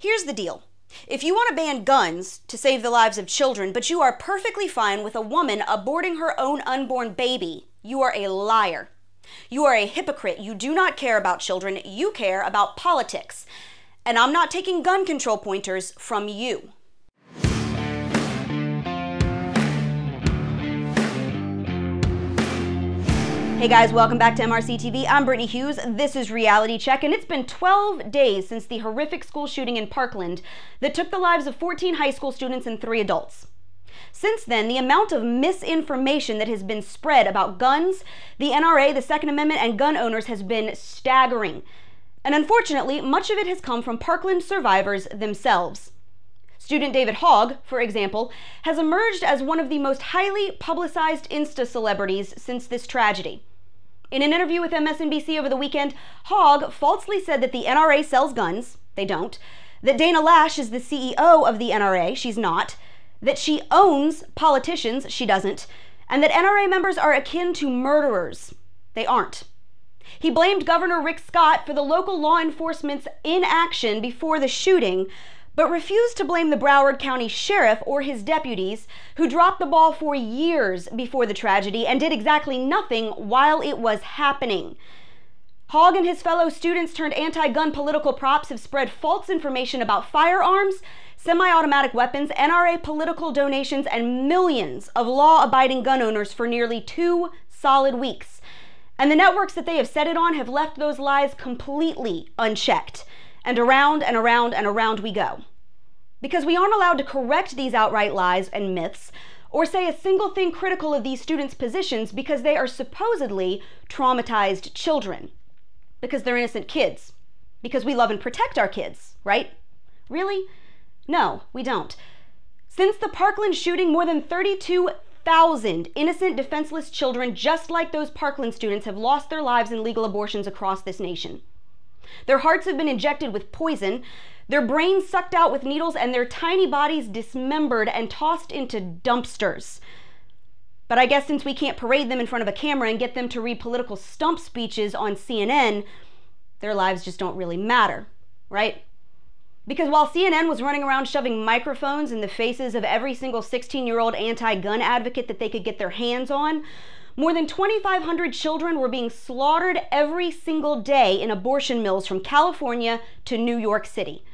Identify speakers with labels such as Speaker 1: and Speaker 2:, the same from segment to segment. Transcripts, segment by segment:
Speaker 1: Here's the deal. If you want to ban guns to save the lives of children, but you are perfectly fine with a woman aborting her own unborn baby, you are a liar. You are a hypocrite. You do not care about children. You care about politics. And I'm not taking gun control pointers from you. Hey guys, welcome back to MRCTV. I'm Brittany Hughes. This is Reality Check, and it's been 12 days since the horrific school shooting in Parkland that took the lives of 14 high school students and 3 adults. Since then, the amount of misinformation that has been spread about guns, the NRA, the Second Amendment, and gun owners has been staggering. And unfortunately, much of it has come from Parkland survivors themselves. Student David Hogg, for example, has emerged as one of the most highly publicized Insta celebrities since this tragedy. In an interview with MSNBC over the weekend, Hogg falsely said that the NRA sells guns. They don't. That Dana Lash is the CEO of the NRA. She's not. That she owns politicians. She doesn't. And that NRA members are akin to murderers. They aren't. He blamed Governor Rick Scott for the local law enforcement's inaction before the shooting, but refused to blame the Broward County Sheriff or his deputies, who dropped the ball for years before the tragedy and did exactly nothing while it was happening. Hogg and his fellow students turned anti-gun political props have spread false information about firearms, semi-automatic weapons, NRA political donations, and millions of law-abiding gun owners for nearly 2 solid weeks. And the networks that they have set it on have left those lies completely unchecked. And around and around and around we go. Because we aren't allowed to correct these outright lies and myths, or say a single thing critical of these students' positions because they are supposedly traumatized children. Because they're innocent kids. Because we love and protect our kids, right? Really? No, we don't. Since the Parkland shooting, more than 32,000 innocent, defenseless children, just like those Parkland students, have lost their lives in legal abortions across this nation. Their hearts have been injected with poison, their brains sucked out with needles, and their tiny bodies dismembered and tossed into dumpsters. But I guess since we can't parade them in front of a camera and get them to read political stump speeches on CNN, their lives just don't really matter, right? Because while CNN was running around shoving microphones in the faces of every single 16-year-old anti-gun advocate that they could get their hands on, more than 2,500 children were being slaughtered every single day in abortion mills from California to New York City.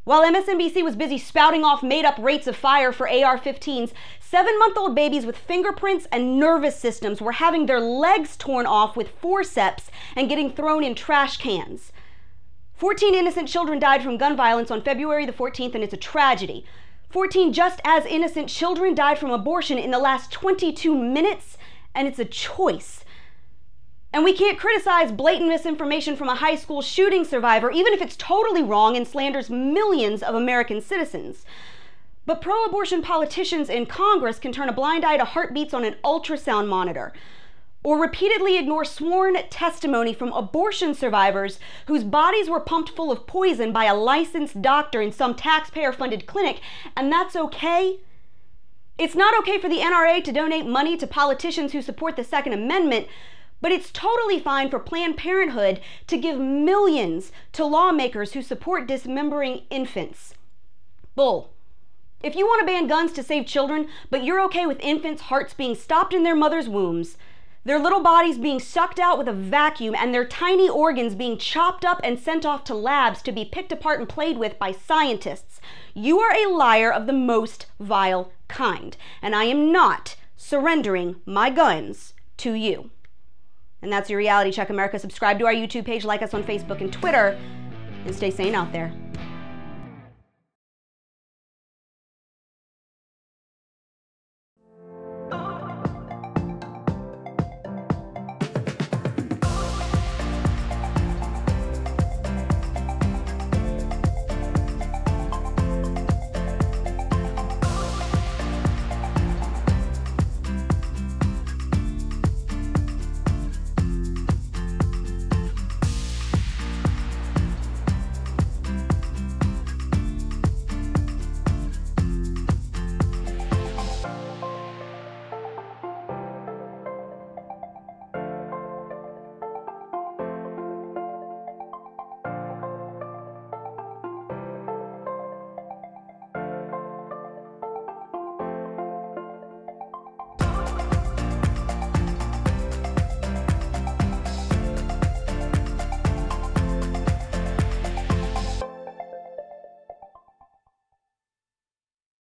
Speaker 1: While MSNBC was busy spouting off made-up rates of fire for AR-15s, 7-month-old babies with fingerprints and nervous systems were having their legs torn off with forceps and getting thrown in trash cans. 14 innocent children died from gun violence on February the 14th, and it's a tragedy. 14 just as innocent children died from abortion in the last 22 minutes, and it's a choice. And we can't criticize blatant misinformation from a high school shooting survivor, even if it's totally wrong and slanders millions of American citizens. But pro-abortion politicians in Congress can turn a blind eye to heartbeats on an ultrasound monitor, or repeatedly ignore sworn testimony from abortion survivors whose bodies were pumped full of poison by a licensed doctor in some taxpayer-funded clinic, and that's okay? It's not okay for the NRA to donate money to politicians who support the Second Amendment, but it's totally fine for Planned Parenthood to give millions to lawmakers who support dismembering infants. Bull. If you want to ban guns to save children, but you're okay with infants' hearts being stopped in their mother's wombs, their little bodies being sucked out with a vacuum, and their tiny organs being chopped up and sent off to labs to be picked apart and played with by scientists, you are a liar of the most vile kind, and I am not surrendering my guns to you. And that's your Reality Check, America. Subscribe to our YouTube page, like us on Facebook and Twitter, and stay sane out there.